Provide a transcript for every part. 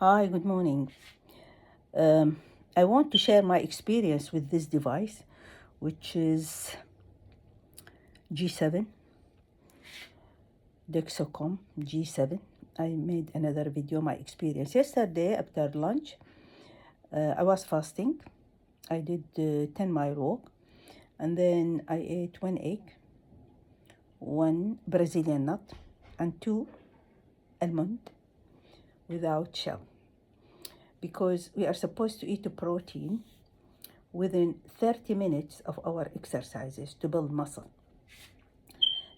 Hi, good morning. Um, I want to share my experience with this device, which is G7, Dexcom G7. I made another video, my experience. Yesterday, after lunch, I was fasting. I did 10-mile walk, and then I ate one egg, one Brazilian nut, and two almond without shell. Because we are supposed to eat a protein within 30 minutes of our exercises to build muscle.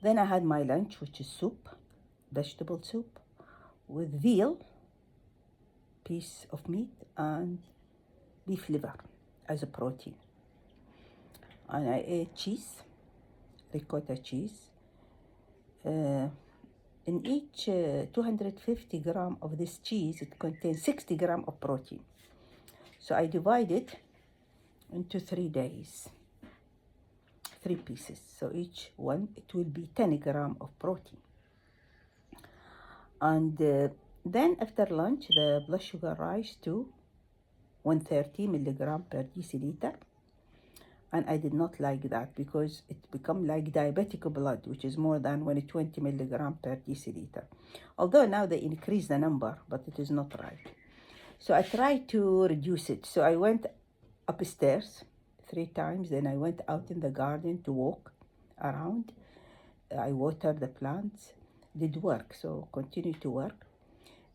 Then I had my lunch, which is soup, vegetable soup, with veal, piece of meat, and beef liver as a protein. And I ate cheese, ricotta cheese. In each 250 gram of this cheese, it contains 60 gram of protein. So I divide it into 3 days, 3 pieces. So each one, it will be 10 gram of protein. And then after lunch, the blood sugar rise to 130 milligram per deciliter. And I did not like that because it become like diabetic blood, which is more than 120 milligram per deciliter. Although now they increase the number, but it is not right. So I tried to reduce it. So I went upstairs 3 times, then I went out in the garden to walk around. I watered the plants, did work, so continue to work.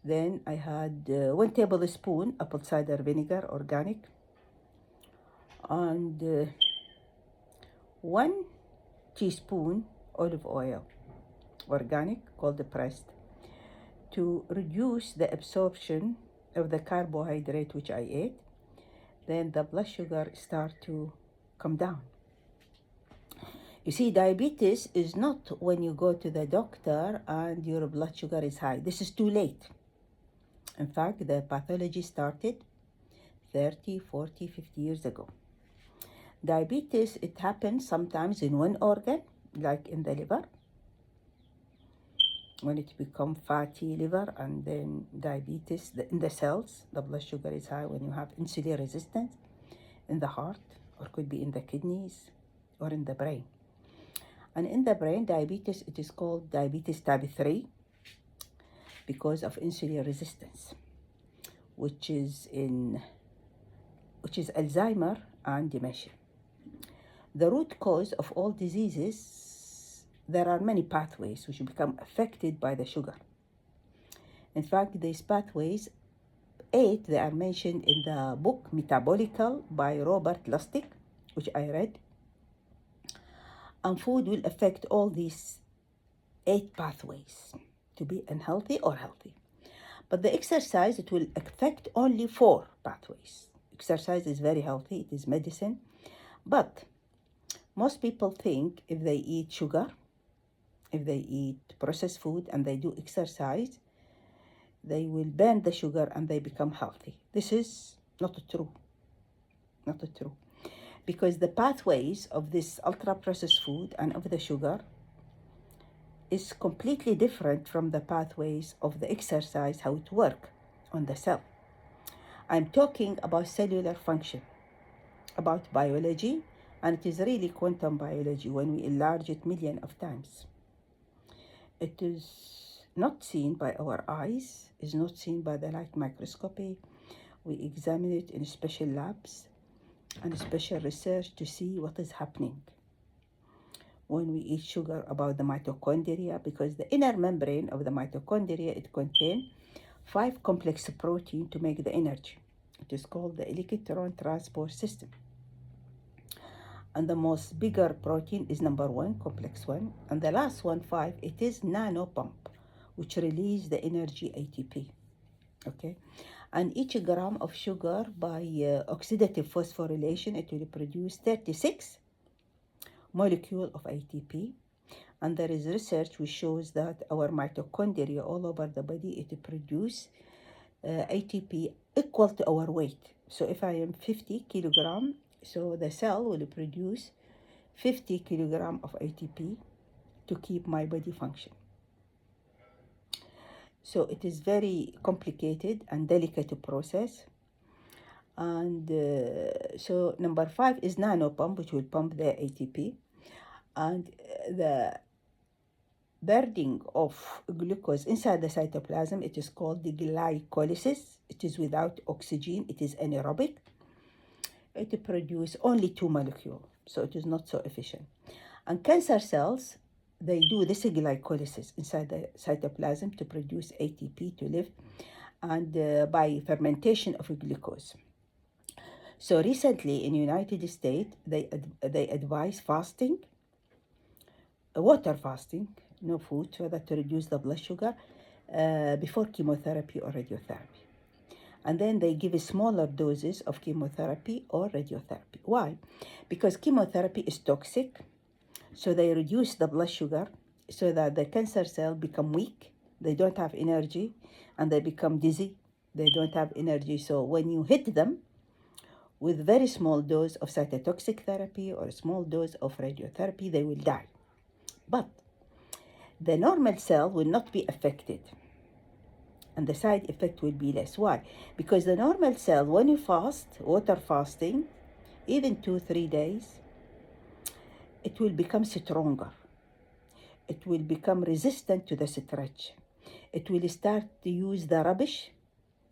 Then I had 1 tablespoon apple cider vinegar, organic, and 1 teaspoon olive oil, organic, cold pressed, to reduce the absorption of the carbohydrate which I ate. Then the blood sugar start to come down. You see, diabetes is not when you go to the doctor and your blood sugar is high. This is too late. In fact, the pathology started 30, 40, 50 years ago. Diabetes, it happens sometimes in one organ, like in the liver, when it becomes fatty liver, and then diabetes in the cells, the blood sugar is high when you have insulin resistance in the heart, or could be in the kidneys, or in the brain. And in the brain, diabetes, it is called diabetes type 3 because of insulin resistance, which is Alzheimer and dementia. The root cause of all diseases, there are many pathways which become affected by the sugar. In fact, these pathways, 8, they are mentioned in the book Metabolical by Robert Lustig, which I read. And food will affect all these 8 pathways to be unhealthy or healthy. But the exercise, it will affect only 4 pathways. Exercise is very healthy, it is medicine. But most people think if they eat sugar, if they eat processed food and they do exercise, they will burn the sugar and they become healthy. This is not true. Not true. Because the pathways of this ultra-processed food and of the sugar is completely different from the pathways of the exercise, how it works on the cell. I'm talking about cellular function, about biology, and it is really quantum biology when we enlarge it millions of times. It is not seen by our eyes, is not seen by the light microscopy. We examine it in special labs and special research to see what is happening when we eat sugar, about the mitochondria, because the inner membrane of the mitochondria, it contains 5 complex protein to make the energy. It is called the electron transport system. And the most bigger protein is number 1, complex 1. And the last one, 5, it is nano pump, which release the energy ATP. Okay? And each gram of sugar by oxidative phosphorylation, it will produce 36 molecule of ATP. And there is research which shows that our mitochondria all over the body, it produce ATP equal to our weight. So if I am 50 kilogram, so the cell will produce 50 kilogram of ATP to keep my body function. So it is very complicated and delicate to process. And so number 5 is nano pump, which will pump the ATP. And the burning of glucose inside the cytoplasm, it is called the glycolysis. It is without oxygen, it is anaerobic. It produces only 2 molecules, so it is not so efficient. And cancer cells, they do this glycolysis inside the cytoplasm to produce ATP to live, and by fermentation of glucose. So recently in United States, they advise fasting, water fasting, no food, so that to reduce the blood sugar before chemotherapy or radiotherapy. And then they give smaller doses of chemotherapy or radiotherapy. Why? Because chemotherapy is toxic, so they reduce the blood sugar so that the cancer cell become weak, they don't have energy, and they become dizzy, they don't have energy. So when you hit them with very small dose of cytotoxic therapy or a small dose of radiotherapy, they will die. But the normal cell will not be affected, and the side effect will be less. Why? Because the normal cell, when you fast, water fasting, even 2-3 days, it will become stronger. It will become resistant to the stretch. It will start to use the rubbish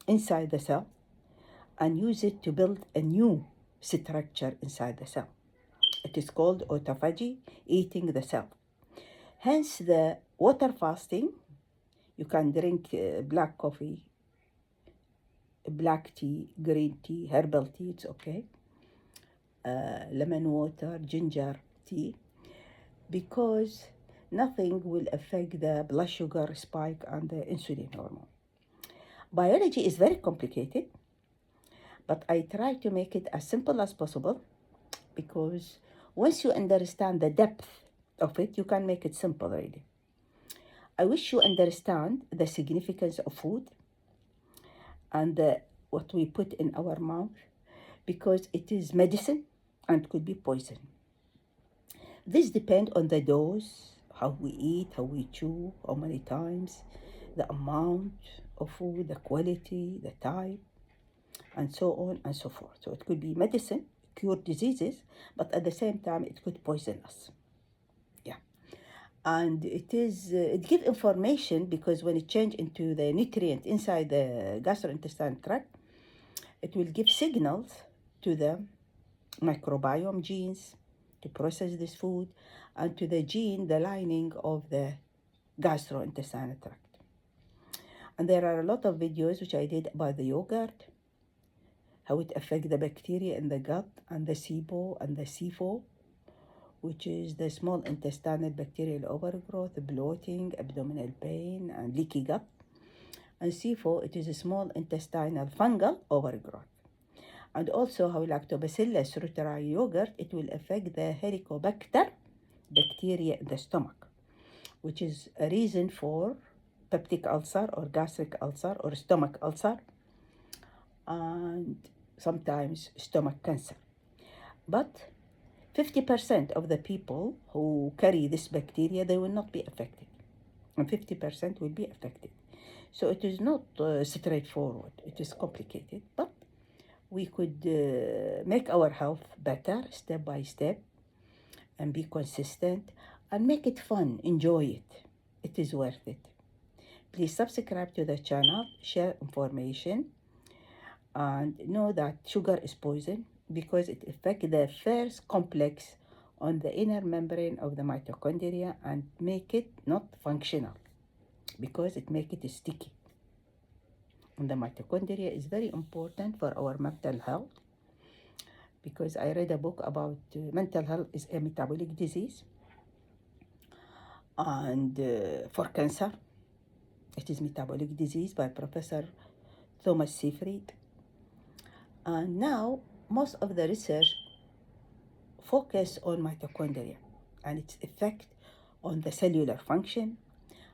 inside the cell and use it to build a new structure inside the cell. It is called autophagy, eating the cell. Hence the water fasting, you can drink black coffee, black tea, green tea, herbal tea, it's okay. Lemon water, ginger tea, because nothing will affect the blood sugar spike and the insulin hormone. Biology is very complicated, but I try to make it as simple as possible, because once you understand the depth of it, you can make it simple really. I wish you understand the significance of food and what we put in our mouth, because it is medicine and could be poison. This depends on the dose, how we eat, how we chew, how many times, the amount of food, the quality, the type, and so on and so forth. So it could be medicine, cure diseases, but at the same time it could poison us. Yeah. And it gives information, because when it changes into the nutrient inside the gastrointestinal tract, it will give signals to the microbiome genes to process this food, and to the gene, the lining of the gastrointestinal tract. And there are a lot of videos which I did about the yogurt, how it affects the bacteria in the gut, and the SIBO and the SIFO, which is the small intestinal bacterial overgrowth, bloating, abdominal pain, and leaky gut. And SIFO, it is a small intestinal fungal overgrowth. And also how Lactobacillus reuteri yogurt, it will affect the Helicobacter bacteria in the stomach, which is a reason for peptic ulcer or gastric ulcer or stomach ulcer, and sometimes stomach cancer. But 50% of the people who carry this bacteria, they will not be affected, and 50% will be affected. So it is not straightforward, it is complicated, but we could make our health better step by step, and be consistent, and make it fun, enjoy it. It is worth it. Please subscribe to the channel, share information, and know that sugar is poison, because it affects the first complex on the inner membrane of the mitochondria and make it not functional, because it make it sticky. And the mitochondria is very important for our mental health, because I read a book about mental health is a metabolic disease, and for cancer, it is metabolic disease, by Professor Thomas Seyfried. And now most of the research focus on mitochondria and its effect on the cellular function,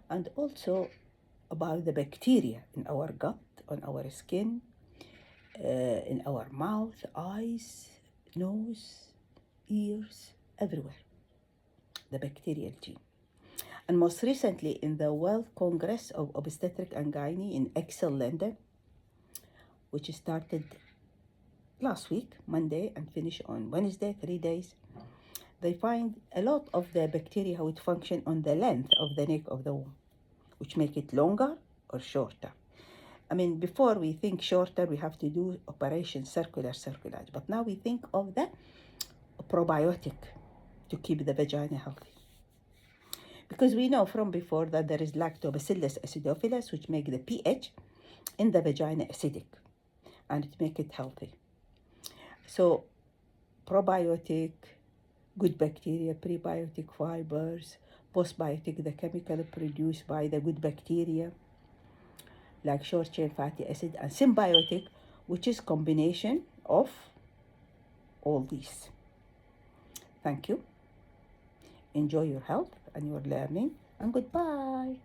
and also about the bacteria in our gut, on our skin, in our mouth, eyes, nose, ears, everywhere, the bacterial gene. And most recently in the World Congress of Obstetric and Gynae in Excel, London, which started last week, Monday, and finished on Wednesday, 3 days, they find a lot of the bacteria, how it function on the length of the neck of the womb, which make it longer or shorter. I mean, before we think shorter, we have to do operation circular circulage. But now we think of the probiotic to keep the vagina healthy. Because we know from before that there is Lactobacillus acidophilus, which make the pH in the vagina acidic, and it make it healthy. So probiotic, good bacteria, prebiotic fibers, postbiotic, the chemical produced by the good bacteria, like short chain fatty acid, and symbiotic, which is combination of all these. Thank you. Enjoy your health and your learning, and goodbye.